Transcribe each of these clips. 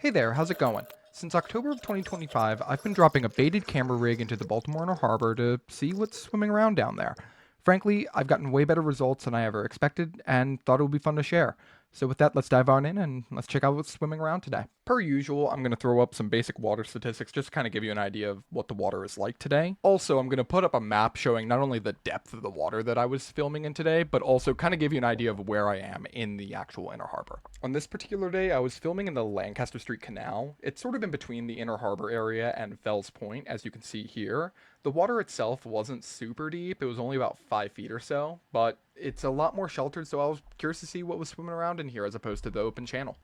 Hey there, how's it going? Since October of 2025, I've been dropping a baited camera rig into the Baltimore Inner Harbor to see what's swimming around down there. Frankly, I've gotten way better results than I ever expected and thought it would be fun to share. So with that, let's dive on in and let's check out what's swimming around today. Per usual, I'm going to throw up some basic water statistics just to kind of give you an idea of what the water is like today. Also, I'm going to put up a map showing not only the depth of the water that I was filming in today, but also kind of give you an idea of where I am in the actual Inner Harbor. On this particular day, I was filming in the Lancaster Street Canal. It's sort of in between the Inner Harbor area and Fells Point, as you can see here. The water itself wasn't super deep, it was only about 5 feet or so, but it's a lot more sheltered, so I was curious to see what was swimming around in here as opposed to the open channel.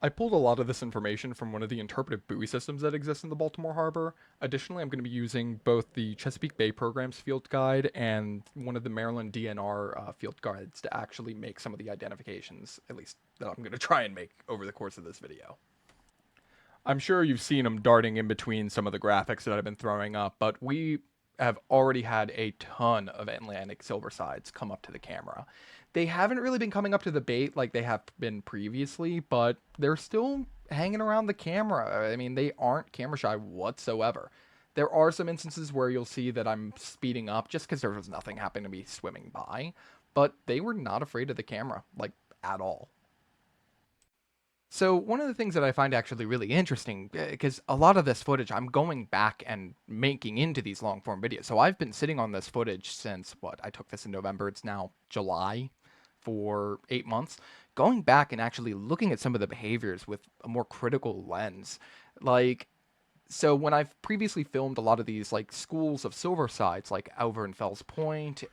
I pulled a lot of this information from one of the interpretive buoy systems that exist in the Baltimore Harbor. Additionally, I'm going to be using both the Chesapeake Bay Program's field guide and one of the Maryland DNR field guides to actually make some of the identifications, at least that I'm going to try and make over the course of this video. I'm sure you've seen them darting in between some of the graphics that I've been throwing up, but we have already had a ton of Atlantic silversides come up to the camera. They haven't really been coming up to the bait like they have been previously, but they're still hanging around the camera. I mean, they aren't camera shy whatsoever. There are some instances where you'll see that I'm speeding up just because there was nothing happening to me swimming by, but they were not afraid of the camera, like, at all. So one of the things that I find actually really interesting, because a lot of this footage I'm going back and making into these long form videos. So I've been sitting on this footage since what? I took this in November. It's now July, for 8 months. Going back and actually looking at some of the behaviors with a more critical lens, like, so when I've previously filmed a lot of these like schools of silversides, like over in Fells Point,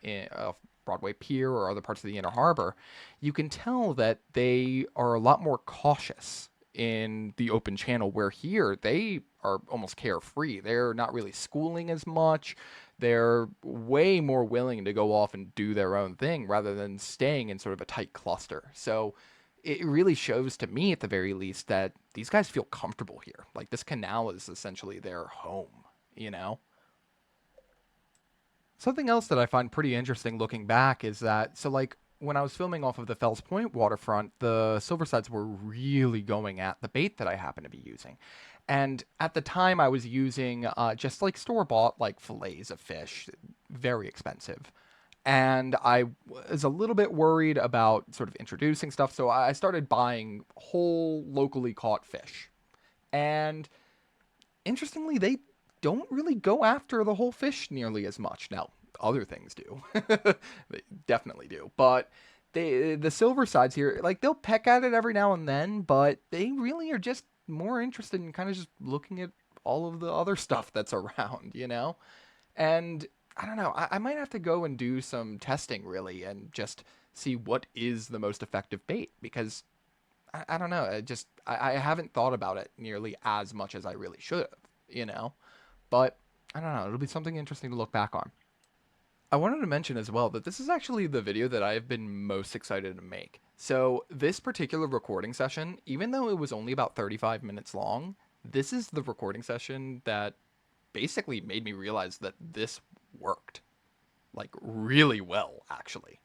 Broadway Pier, or other parts of the Inner Harbor, you can tell that they are a lot more cautious in the open channel, where here they are almost carefree. They're not really schooling as much. They're way more willing to go off and do their own thing rather than staying in sort of a tight cluster. So it really shows to me, at the very least, that these guys feel comfortable here. Like, this canal is essentially their home, you know? Something else that I find pretty interesting looking back is that, so like, when I was filming off of the Fells Point waterfront, the silversides were really going at the bait that I happen to be using. And at the time, I was using just like store-bought, like fillets of fish, very expensive. And I was a little bit worried about sort of introducing stuff, so I started buying whole locally caught fish. And interestingly, they don't really go after the whole fish nearly as much. Now, other things do. They definitely do. But the silver sides here, like, they'll peck at it every now and then, but they really are just more interested in kind of just looking at all of the other stuff that's around, you know? And I don't know, I might have to go and do some testing, really, and just see what is the most effective bait, because I don't know, I haven't thought about it nearly as much as I really should have, you know? But I don't know, it'll be something interesting to look back on. I wanted to mention as well that this is actually the video that I have been most excited to make. So this particular recording session, even though it was only about 35 minutes long, this is the recording session that basically made me realize that this worked. Like, really well, actually.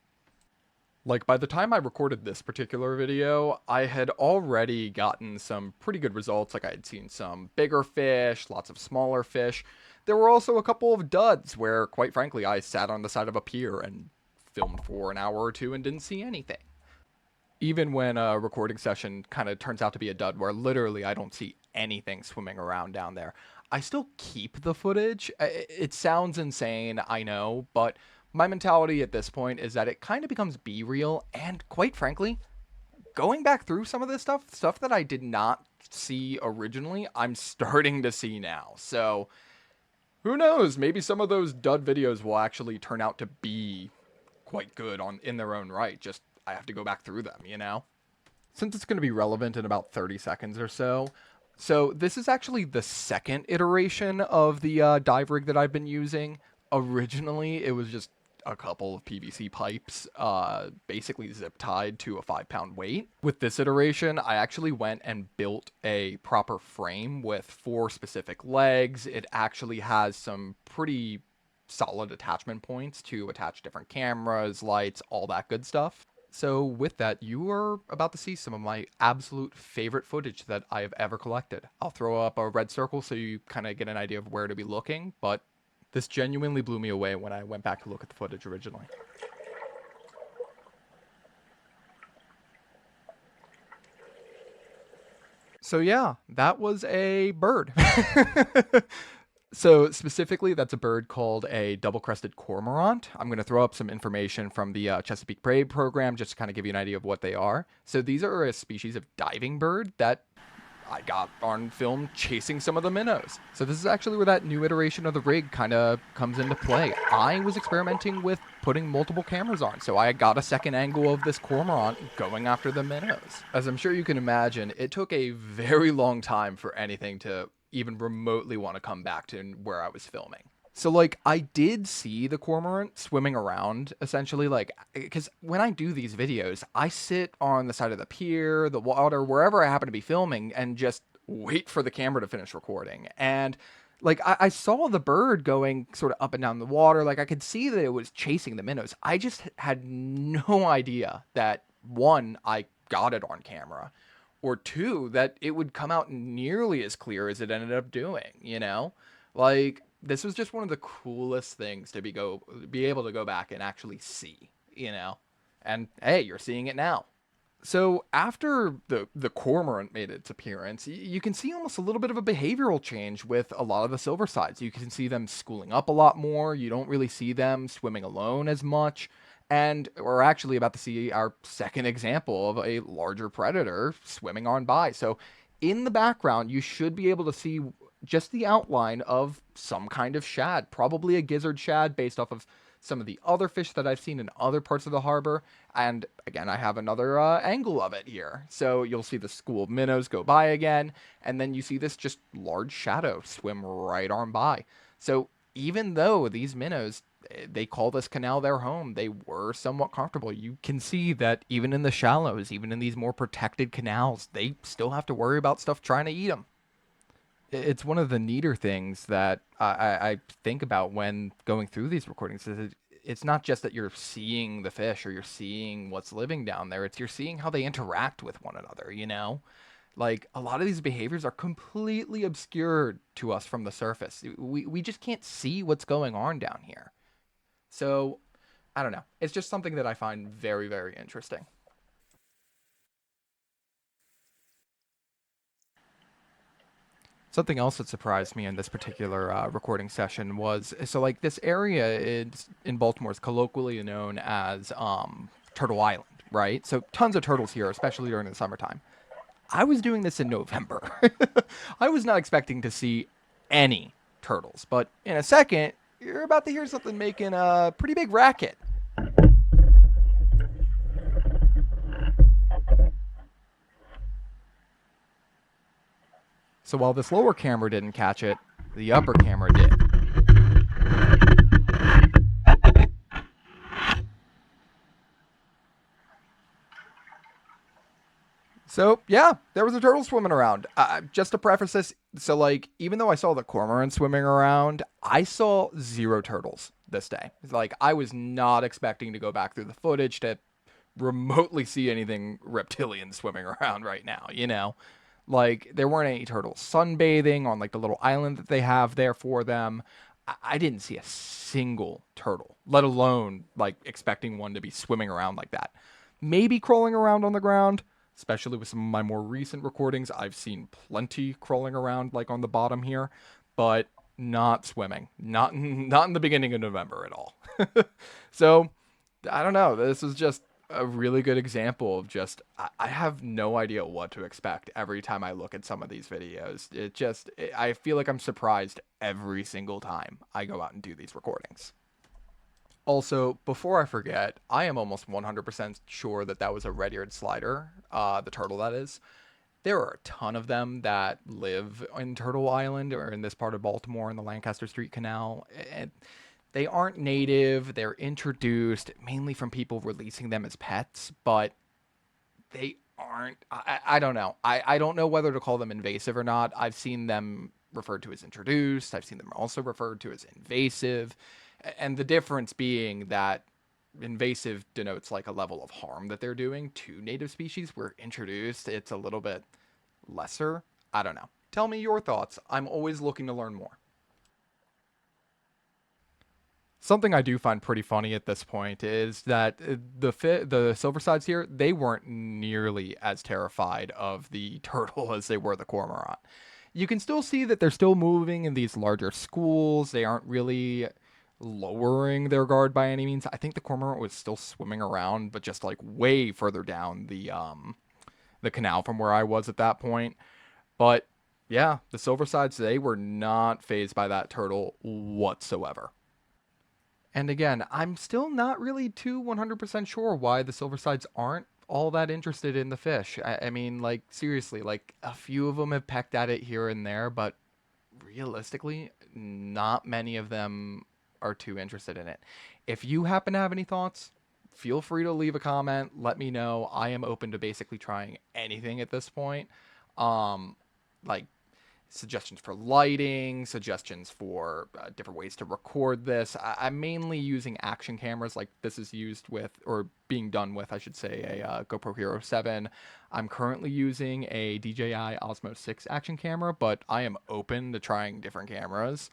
Like, by the time I recorded this particular video, I had already gotten some pretty good results. Like, I had seen some bigger fish, lots of smaller fish. There were also a couple of duds where, quite frankly, I sat on the side of a pier and filmed for an hour or two and didn't see anything. Even when a recording session kind of turns out to be a dud, where literally I don't see anything swimming around down there, I still keep the footage. It sounds insane, I know, but my mentality at this point is that it kind of becomes B-reel, and quite frankly, going back through some of this stuff that I did not see originally, I'm starting to see now. So who knows, maybe some of those dud videos will actually turn out to be quite good in their own right. Just, I have to go back through them, you know? Since it's going to be relevant in about 30 seconds or so, so this is actually the second iteration of the dive rig that I've been using. Originally, it was just a couple of PVC pipes, basically zip tied to a 5-pound weight. With this iteration, I actually went and built a proper frame with 4 specific legs. It actually has some pretty solid attachment points to attach different cameras, lights, all that good stuff. So, with that, you are about to see some of my absolute favorite footage that I have ever collected. I'll throw up a red circle so you kind of get an idea of where to be looking, but this genuinely blew me away when I went back to look at the footage originally. So, yeah, that was a bird. So specifically, that's a bird called a double-crested cormorant. I'm going to throw up some information from the Chesapeake Parade program just to kind of give you an idea of what they are. So these are a species of diving bird that I got on film chasing some of the minnows. So this is actually where that new iteration of the rig kind of comes into play. I was experimenting with putting multiple cameras on, so I got a second angle of this cormorant going after the minnows. As I'm sure you can imagine, it took a very long time for anything to even remotely want to come back to where I was filming. So, like, I did see the cormorant swimming around, essentially, like, because when I do these videos, I sit on the side of the pier, the water, wherever I happen to be filming, and just wait for the camera to finish recording. And, like, I saw the bird going sort of up and down the water. Like, I could see that it was chasing the minnows. I just had no idea that, one, I got it on camera, or two, that it would come out nearly as clear as it ended up doing, you know? Like, this was just one of the coolest things to be able to go back and actually see, you know? And hey, you're seeing it now. So after the cormorant made its appearance, you can see almost a little bit of a behavioral change with a lot of the silversides. You can see them schooling up a lot more. You don't really see them swimming alone as much. And we're actually about to see our second example of a larger predator swimming on by. So in the background, you should be able to see just the outline of some kind of shad, probably a gizzard shad based off of some of the other fish that I've seen in other parts of the harbor. And again, I have another angle of it here. So you'll see the school of minnows go by again, and then you see this just large shadow swim right on by. So even though these minnows, they call this canal their home, they were somewhat comfortable. You can see that even in the shallows, even in these more protected canals, they still have to worry about stuff trying to eat them. It's one of the neater things that I think about when going through these recordings. It's not just that you're seeing the fish or you're seeing what's living down there. It's you're seeing how they interact with one another, you know? Like, a lot of these behaviors are completely obscured to us from the surface. We just can't see what's going on down here. So, I don't know. It's just something that I find very, very interesting. Something else that surprised me in this particular recording session was so like this area is in Baltimore is colloquially known as Turtle Island, right? So tons of turtles here, especially during the summertime. I was doing this in November. I was not expecting to see any turtles, but in a second, you're about to hear something making a pretty big racket. So while this lower camera didn't catch it, the upper camera did. So yeah, there was a turtle swimming around. Just to preface this, so like even though I saw the cormorant swimming around, I saw zero turtles this day. It's like I was not expecting to go back through the footage to remotely see anything reptilian swimming around right now. You know, like there weren't any turtles sunbathing on like the little island that they have there for them. I didn't see a single turtle, let alone like expecting one to be swimming around like that. Maybe crawling around on the ground, especially with some of my more recent recordings. I've seen plenty crawling around like on the bottom here, but not swimming. Not in the beginning of November at all. So, I don't know. This is just a really good example of just I have no idea what to expect every time I look at some of these videos. I feel like I'm surprised every single time I go out and do these recordings. Also, before I forget, I am almost 100% sure that that was a red-eared slider, the turtle that is. There are a ton of them that live in Turtle Island or in this part of Baltimore in the Lancaster Street Canal. And they aren't native, they're introduced mainly from people releasing them as pets, but they aren't. I don't know. I don't know whether to call them invasive or not. I've seen them referred to as introduced, I've seen them also referred to as invasive. And the difference being that invasive denotes like a level of harm that they're doing to native species. Where introduced, it's a little bit lesser. I don't know. Tell me your thoughts. I'm always looking to learn more. Something I do find pretty funny at this point is that the silversides here, they weren't nearly as terrified of the turtle as they were the cormorant. You can still see that they're still moving in these larger schools. They aren't really lowering their guard by any means. I think the cormorant was still swimming around, but just like way further down the canal from where I was at that point. But yeah, the silversides, they were not phased by that turtle whatsoever. And again, I'm still not really too 100% sure why the silversides aren't all that interested in the fish. I mean, like, seriously, like, a few of them have pecked at it here and there, but realistically, not many of them are too interested in it. If you happen to have any thoughts, feel free to leave a comment. Let me know. I am open to basically trying anything at this point. Um, like, suggestions for lighting, suggestions for different ways to record this. I'm mainly using action cameras like this is used with, or being done with, I should say, a GoPro Hero 7. I'm currently using a DJI Osmo 6 action camera, but I am open to trying different cameras.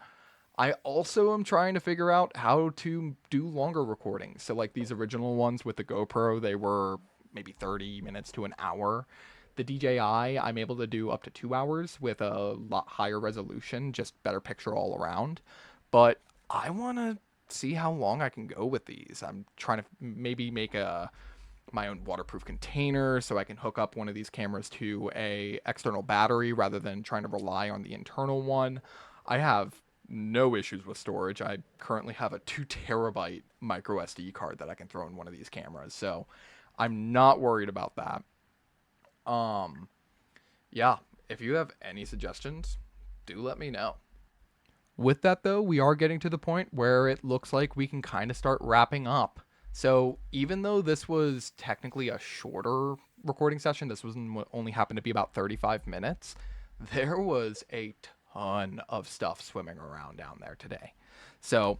I also am trying to figure out how to do longer recordings. So, like these original ones with the GoPro, they were maybe 30 minutes to an hour. The DJI, I'm able to do up to 2 hours with a lot higher resolution, just better picture all around. But I want to see how long I can go with these. I'm trying to maybe make a my own waterproof container so I can hook up one of these cameras to a external battery rather than trying to rely on the internal one. I have no issues with storage. I currently have a 2 terabyte micro SD card that I can throw in one of these cameras. So I'm not worried about that. Um, yeah, if you have any suggestions, do let me know. With that, though, we are getting to the point where it looks like we can kind of start wrapping up. So, even though this was technically a shorter recording session, this was only happened to be about 35 minutes, there was a ton of stuff swimming around down there today. So,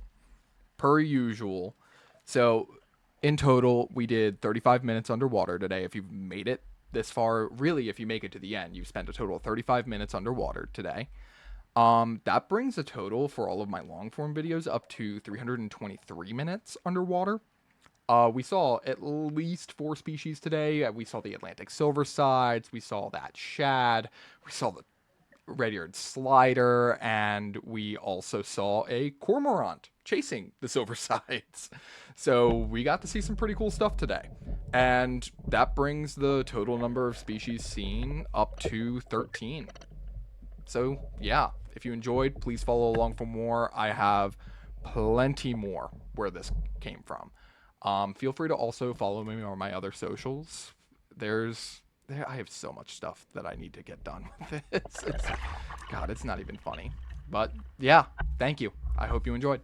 per usual, so in total, we did 35 minutes underwater today. If you've made it this far, really, if you make it to the end, you've spent a total of 35 minutes underwater today. That brings the total for all of my long form videos up to 323 minutes underwater. We saw at least 4 species today. We saw the Atlantic silversides, we saw that shad, we saw the red-eared slider, and we also saw a cormorant chasing the silversides. So we got to see some pretty cool stuff today. And that brings the total number of species seen up to 13. So yeah, if you enjoyed, please follow along for more. I have plenty more where this came from. Feel free to also follow me on my other socials. I have so much stuff that I need to get done with this. God, it's not even funny. But yeah, thank you. I hope you enjoyed.